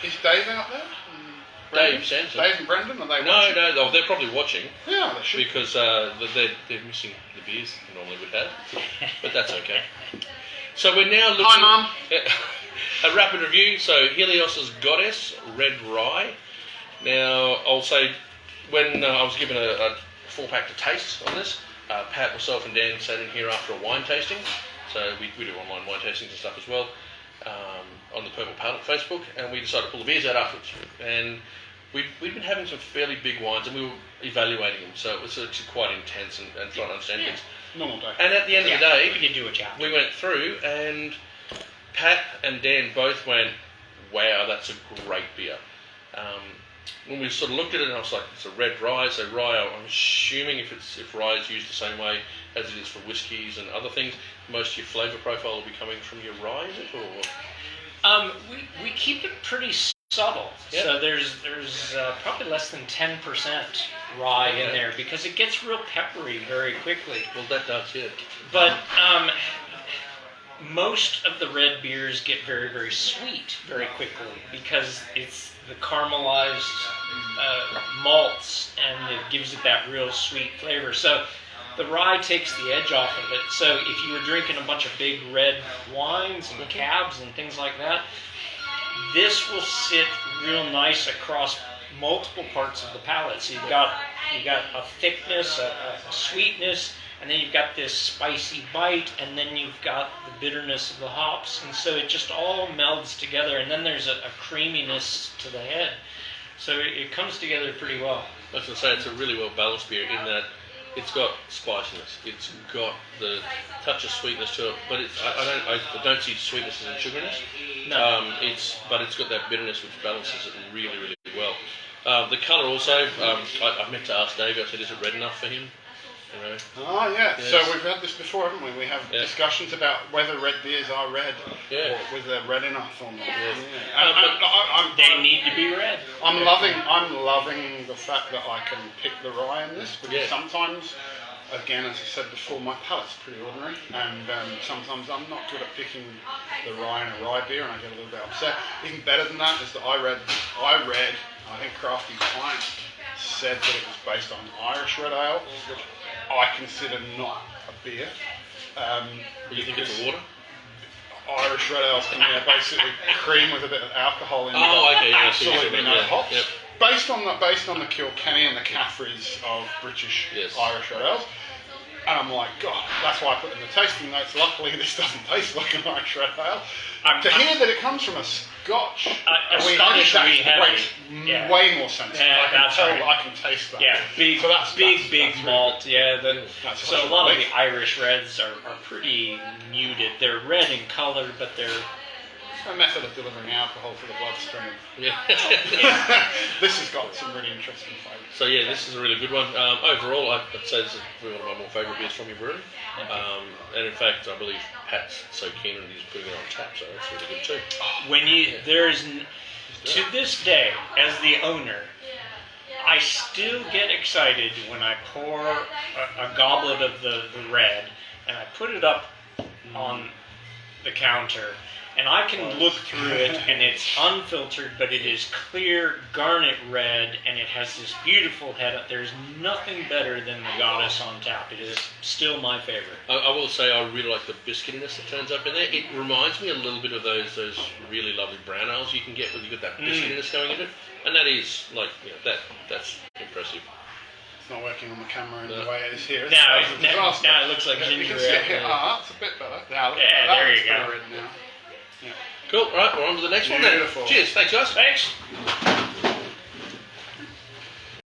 Is Dave out there? Dave Sanson. Dave and Brendan, are they watching? No, they're probably watching. Yeah, they should. Because they're missing the beers we normally would have. But that's okay. So we're now looking... Hi, Mum. A rapid review. So Helios' Goddess, Red Rye. Now, I'll say, when I was given a 4-pack to taste on this, Pat, myself and Dan sat in here after a wine tasting. So we do online wine tastings and stuff as well. On the Purple Palette Facebook, and we decided to pull the beers out afterwards. And we'd been having some fairly big wines, and we were evaluating them, so it was actually quite intense and trying to understand things. Normal day. And at the end of the day, we did do a chat. We went through, and Pat and Dan both went, "Wow, that's a great beer." When we sort of looked at it, and I was like, "It's a red rye." So rye, I'm assuming if rye is used the same way as it is for whiskies and other things, most of your flavour profile will be coming from your rye, is it, or? We keep it pretty subtle, so there's probably less than 10% rye in there because it gets real peppery very quickly. Well, that does, yeah. But most of the red beers get very, very sweet very quickly because it's the caramelized malts, and it gives it that real sweet flavor. So the rye takes the edge off of it. So if you were drinking a bunch of big red wines and cabs and things like that, this will sit real nice across multiple parts of the palate. So you've got a thickness, a sweetness, and then you've got this spicy bite, and then you've got the bitterness of the hops, and so it just all melds together. And then there's a creaminess to the head. So it comes together pretty well. I was going to say it's a really well balanced beer in that it's got spiciness, it's got the touch of sweetness to it, but I don't see sweetness and sugariness. No. But it's got that bitterness which balances it really, really well. The colour also, I meant to ask Dave, I said, is it red enough for him? You know? Oh, yeah. Yes. So we've had this before, haven't we? We have discussions about whether red beers are red, or whether they're red enough or not. Yeah. They need to be red. I'm loving the fact that I can pick the rye in this, because sometimes, again, as I said before, my palate's pretty ordinary, and sometimes I'm not good at picking the rye in a rye beer, and I get a little bit upset. Even better than that is that I read, I think Crafty Pint said that it was based on Irish red ale, which I consider not a beer. You think it's a water? Irish red ales can basically cream with a bit of alcohol in it. Oh, okay, yeah. Absolutely no hops. Yep. Based on the Kilkenny and the Caffreys of British Irish red ales. And I'm like, God, that's why I put in the tasting notes. Luckily, this doesn't taste like an Irish red ale. To hear that it comes from a Scotch, way more sense. I can taste that. Yeah, big, so that's malt. Yeah, so a lot of the Irish reds are pretty muted. They're red in color, but they're... It's a method of delivering alcohol to the bloodstream. Yeah. This has got some really interesting flavours. So yeah, this is a really good one. Overall, I'd say this is one of my more favourite beers from your brewery. And in fact, I believe Pat's so keen on he's putting it on tap, so that's really good too. To this day, as the owner, I still get excited when I pour a goblet of the red and I put it up on the counter. And I can look through it, and it's unfiltered, but it is clear garnet red, and it has this beautiful head. There's nothing better than the Goddess on tap. It is still my favorite. I will say I really like the biscuitiness that turns up in there. It reminds me a little bit of those really lovely brown ales you can get when you get that biscuitiness going in it, and that is that's impressive. It's not working on the camera in the way it is here. Now it looks like ginger ale. It's a bit better. There you go. Red now. Yeah. Cool, alright, we're on to the next one then. Cheers, thanks guys. Thanks.